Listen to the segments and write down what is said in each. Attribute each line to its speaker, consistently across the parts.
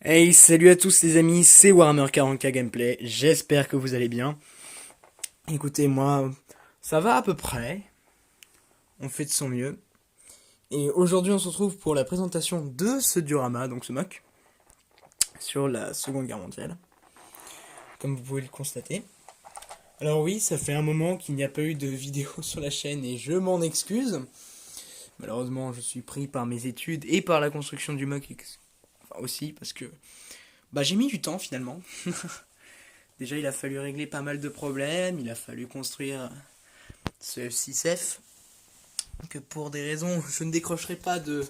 Speaker 1: Hey, salut à tous les amis, c'est Warhammer 40K Gameplay, j'espère que vous allez bien. Écoutez, moi, ça va à peu près, on fait de son mieux. Et aujourd'hui on se retrouve pour la présentation de ce diorama, donc ce mock, sur la Seconde Guerre mondiale, comme vous pouvez le constater. Alors oui, ça fait un moment qu'il n'y a pas eu de vidéo sur la chaîne et je m'en excuse. Malheureusement, je suis pris par mes études et par la construction du mock, enfin aussi parce que j'ai mis du temps finalement. Déjà, il a fallu régler pas mal de problèmes, il a fallu construire ce F6F, que pour des raisons, je ne décrocherai pas de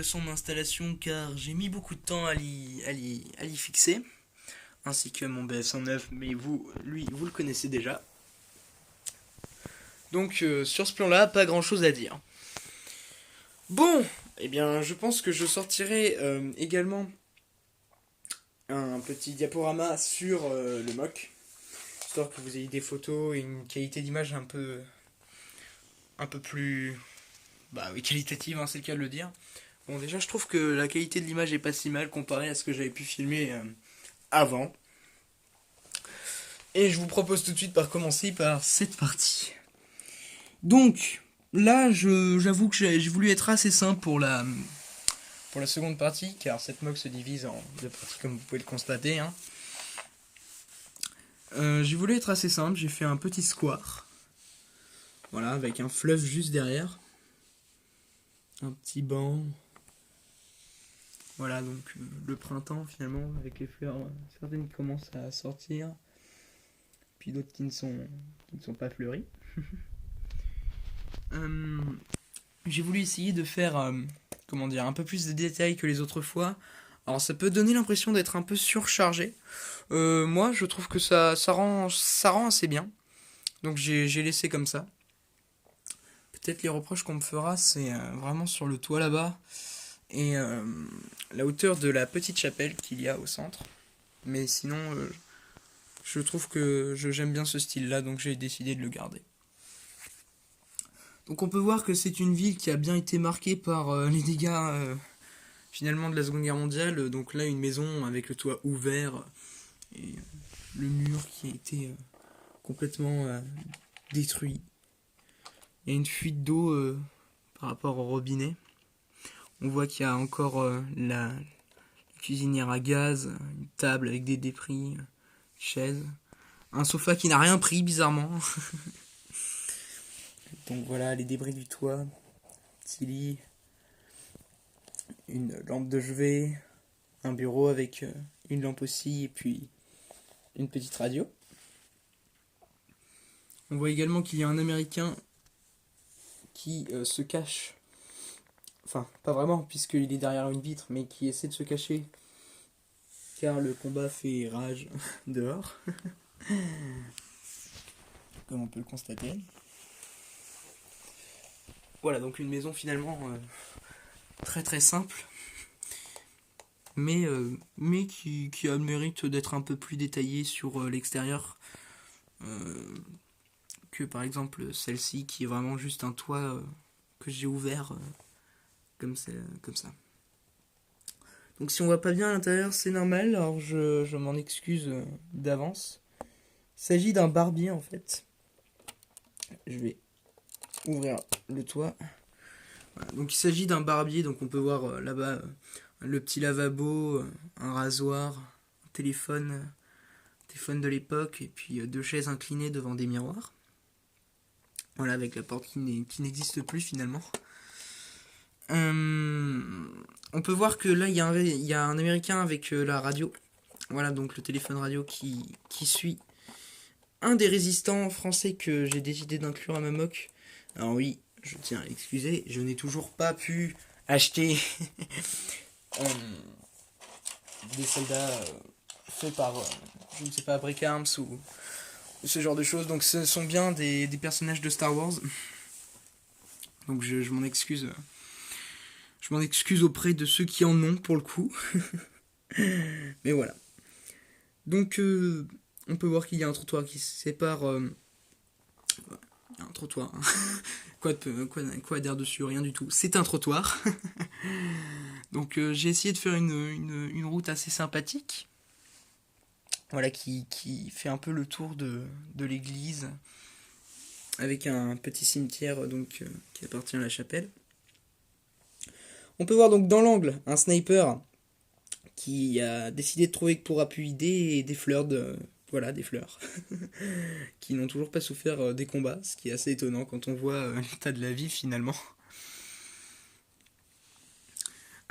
Speaker 1: son installation car j'ai mis beaucoup de temps à l'y fixer, ainsi que mon BF109, mais vous le connaissez déjà. Donc sur ce plan-là, pas grand-chose à dire. Bon, eh bien, je pense que je sortirai également un petit diaporama sur le mock, histoire que vous ayez des photos et une qualité d'image un peu plus oui, qualitative, hein, c'est le cas de le dire. Bon, déjà, je trouve que la qualité de l'image est pas si mal comparée à ce que j'avais pu filmer avant. Et je vous propose tout de suite par commencer par cette partie. Donc, là, j'avoue que j'ai voulu être assez simple pour la seconde partie, car cette mock se divise en deux parties, comme vous pouvez le constater. Hein. J'ai voulu être assez simple, j'ai fait un petit square. Voilà, avec un fleuve juste derrière. Un petit banc. Voilà, donc le printemps finalement, avec les fleurs, certaines qui commencent à sortir, puis d'autres qui ne sont pas fleuries. Euh, j'ai voulu essayer de faire, comment dire, un peu plus de détails que les autres fois. Alors ça peut donner l'impression d'être un peu surchargé. Moi, je trouve que ça rend assez bien. Donc j'ai laissé comme ça. Peut-être les reproches qu'on me fera, c'est vraiment sur le toit là-bas et la hauteur de la petite chapelle qu'il y a au centre. Mais sinon, je trouve que j'aime bien ce style-là, donc j'ai décidé de le garder. Donc on peut voir que c'est une ville qui a bien été marquée par les dégâts finalement de la Seconde Guerre mondiale. Donc là, une maison avec le toit ouvert et le mur qui a été complètement détruit. Il y a une fuite d'eau par rapport au robinet. On voit qu'il y a encore la cuisinière à gaz, une table avec des débris, une chaise, un sofa qui n'a rien pris bizarrement. Donc voilà les débris du toit, petit lit, une lampe de chevet, un bureau avec une lampe aussi et puis une petite radio. On voit également qu'il y a un Américain qui se cache, enfin pas vraiment puisqu'il est derrière une vitre, mais qui essaie de se cacher car le combat fait rage dehors, comme on peut le constater. Voilà donc une maison finalement très très simple, mais qui a le mérite d'être un peu plus détaillée sur l'extérieur que par exemple celle-ci qui est vraiment juste un toit que j'ai ouvert comme ça. Donc si on voit pas bien à l'intérieur, c'est normal, alors je m'en excuse d'avance. Il s'agit d'un barbier en fait. Je vais ouvrir le toit. Voilà. Donc il s'agit d'un barbier, donc on peut voir là-bas le petit lavabo, un rasoir, un téléphone de l'époque, et puis deux chaises inclinées devant des miroirs. Voilà, avec la porte qui n'existe plus finalement. On peut voir que là il y a un Américain avec la radio. Voilà, donc le téléphone radio qui suit un des résistants français que j'ai décidé d'inclure à ma mock. Alors oui, je tiens à l'excuser, je n'ai toujours pas pu acheter des soldats faits par, je ne sais pas, Brick Arms ou ce genre de choses. Donc ce sont bien des personnages de Star Wars. Donc je m'en excuse. Je m'en excuse auprès de ceux qui en ont pour le coup. Mais voilà. Donc on peut voir qu'il y a un trottoir qui sépare Un trottoir. Hein. Quoi d'air dessus? Rien du tout. C'est un trottoir. Donc j'ai essayé de faire une route assez sympathique. Voilà, qui fait un peu le tour de l'église. Avec un petit cimetière donc, qui appartient à la chapelle. On peut voir donc dans l'angle un sniper qui a décidé de trouver pour appui des fleurs voilà, des fleurs. qui n'ont toujours pas souffert des combats, ce qui est assez étonnant quand on voit l'état de la vie finalement.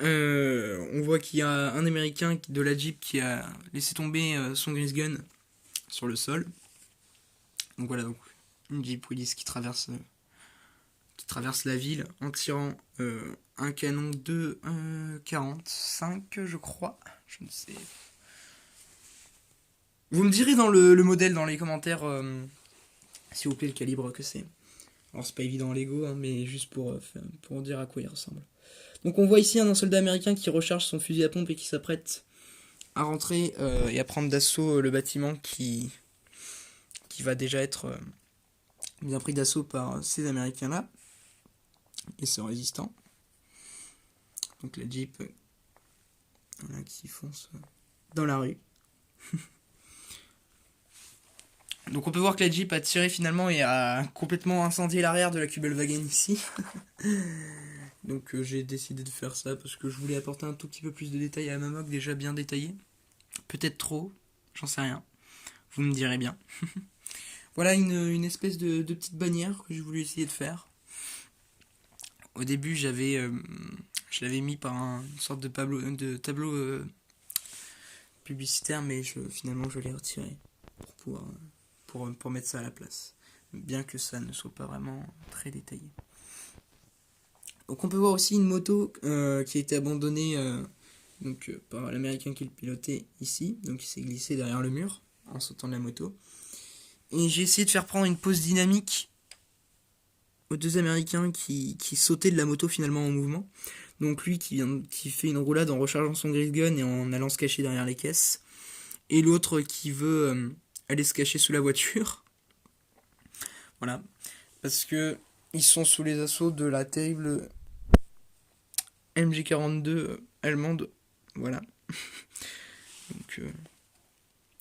Speaker 1: On voit qu'il y a un Américain de la Jeep qui a laissé tomber son Grease Gun sur le sol. Donc voilà, donc une Jeep Willys qui traverse la ville en tirant un canon de 45, je crois. Je ne sais. Vous me direz dans le modèle dans les commentaires, s'il vous plaît, le calibre que c'est. Alors c'est pas évident en Lego, hein, mais juste pour dire à quoi il ressemble. Donc on voit ici un soldat américain qui recharge son fusil à pompe et qui s'apprête à rentrer et à prendre d'assaut le bâtiment qui va déjà être bien pris d'assaut par ces Américains-là et ce résistant. Donc la Jeep voilà, qui fonce dans la rue. Donc on peut voir que la Jeep a tiré finalement et a complètement incendié l'arrière de la Kubelwagen ici. Donc j'ai décidé de faire ça parce que je voulais apporter un tout petit peu plus de détails à la Mamok déjà bien détaillé. Peut-être trop, j'en sais rien. Vous me direz bien. Voilà une espèce de petite bannière que je voulais essayer de faire. Au début je l'avais mis par une sorte de tableau publicitaire, mais finalement je l'ai retiré pour mettre ça à la place. Bien que ça ne soit pas vraiment très détaillé. Donc on peut voir aussi une moto qui a été abandonnée par l'Américain qui le pilotait ici. Donc il s'est glissé derrière le mur en sautant de la moto. Et j'ai essayé de faire prendre une pause dynamique aux deux Américains qui sautaient de la moto finalement en mouvement. Donc lui qui fait une roulade en rechargeant son Grease Gun et en allant se cacher derrière les caisses. Et l'autre qui veut aller se cacher sous la voiture. Voilà. Parce que ils sont sous les assauts de la terrible MG42 allemande. Voilà. Donc,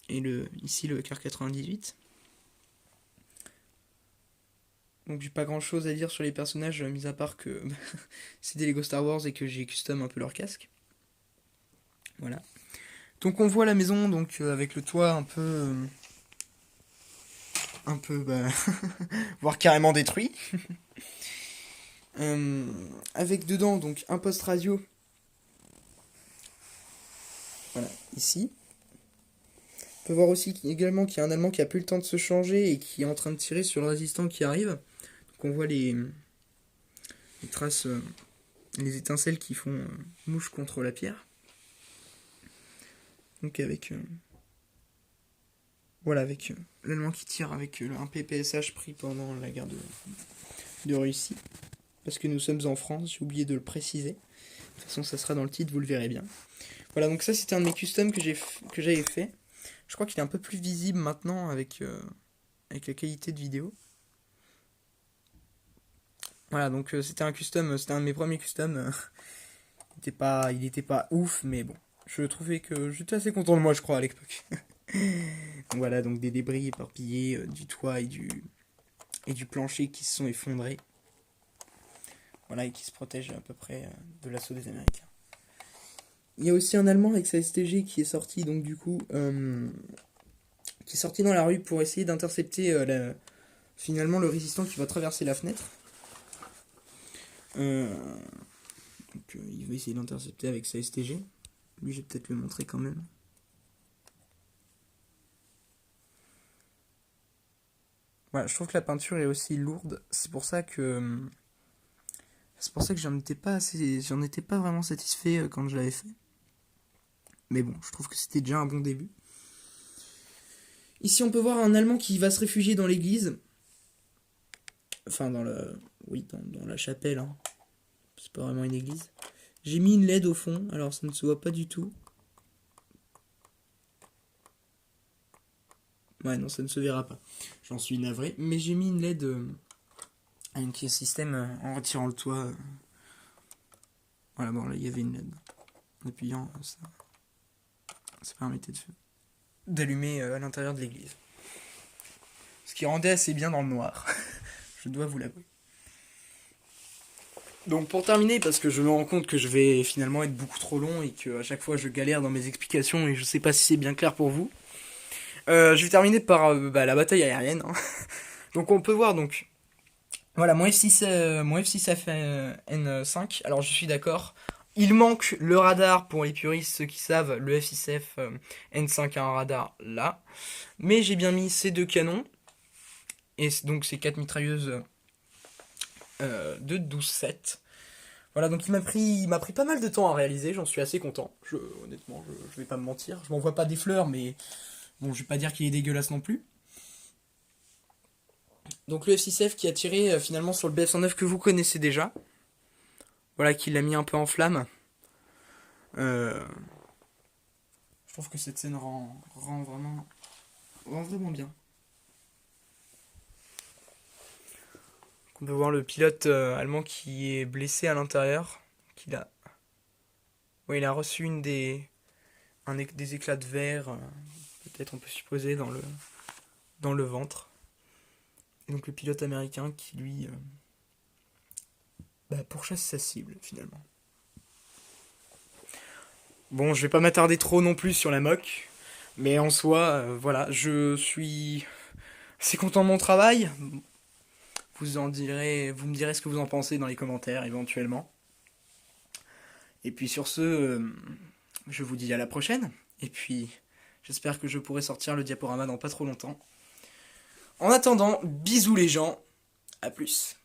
Speaker 1: et ici le car 98. Donc j'ai pas grand chose à dire sur les personnages, mis à part que c'est des Lego Star Wars et que j'ai custom un peu leur casque. Voilà. Donc on voit la maison donc avec le toit un peu voire carrément détruit. Avec dedans donc un poste radio. Voilà, ici. On peut voir aussi également qu'il y a un Allemand qui a plus le temps de se changer et qui est en train de tirer sur le résistant qui arrive. Donc on voit les traces, les étincelles qui font mouche contre la pierre. Donc avec avec l'Allemand qui tire avec un PPSH pris pendant la guerre de Russie. Parce que nous sommes en France, j'ai oublié de le préciser. De toute façon ça sera dans le titre, vous le verrez bien. Voilà, donc ça c'était un de mes customs que j'avais fait. Je crois qu'il est un peu plus visible maintenant avec la qualité de vidéo. Voilà, donc c'était un de mes premiers customs. Il était pas ouf, mais bon. Je trouvais que j'étais assez content de moi, je crois, à l'époque. Donc voilà, donc des débris éparpillés du toit et du plancher qui se sont effondrés. Voilà, et qui se protègent à peu près de l'assaut des Américains. Il y a aussi un Allemand avec sa STG qui est sorti, donc du coup, qui est sorti dans la rue pour essayer d'intercepter finalement le résistant qui va traverser la fenêtre. Donc il va essayer d'intercepter avec sa STG. Lui, je vais peut-être le montrer quand même. Voilà, je trouve que la peinture est aussi lourde. C'est pour ça que j'en étais pas vraiment satisfait quand je l'avais fait. Mais bon, je trouve que c'était déjà un bon début. Ici, on peut voir un Allemand qui va se réfugier dans l'église. Enfin, dans la chapelle. Hein. C'est pas vraiment une église. J'ai mis une LED au fond, alors ça ne se voit pas du tout. Ouais, non, ça ne se verra pas. J'en suis navré. Mais j'ai mis une LED Avec un système en retirant le toit. Voilà, bon là il y avait une LED. En appuyant, ça permettait d'allumer à l'intérieur de l'église. Ce qui rendait assez bien dans le noir. Je dois vous l'avouer. Donc pour terminer, parce que je me rends compte que je vais finalement être beaucoup trop long et que à chaque fois je galère dans mes explications et je sais pas si c'est bien clair pour vous. Je vais terminer par la bataille aérienne. Hein. Donc on peut voir donc. Voilà, mon F6F N5, alors je suis d'accord. Il manque le radar pour les puristes, ceux qui savent, le F6F N5 a un radar là. Mais j'ai bien mis ces deux canons, et donc ces quatre mitrailleuses de 12-7. Voilà, donc il m'a pris pas mal de temps à réaliser, j'en suis assez content. Honnêtement, je vais pas me mentir. Je m'envoie pas des fleurs, mais bon, je vais pas dire qu'il est dégueulasse non plus. Donc le F6F qui a tiré finalement sur le BF109 que vous connaissez déjà. Voilà, qui l'a mis un peu en flamme. Je trouve que cette scène rend vraiment bien. On peut voir le pilote allemand qui est blessé à l'intérieur. Il a reçu des éclats de verre, peut-être on peut supposer, dans le ventre. Et donc le pilote américain qui lui pourchasse sa cible finalement. Bon, je vais pas m'attarder trop non plus sur la moque, mais en soi, voilà, je suis assez content de mon travail. Vous me direz ce que vous en pensez dans les commentaires éventuellement. Et puis sur ce, je vous dis à la prochaine. Et puis, j'espère que je pourrai sortir le diaporama dans pas trop longtemps. En attendant, bisous les gens, à plus.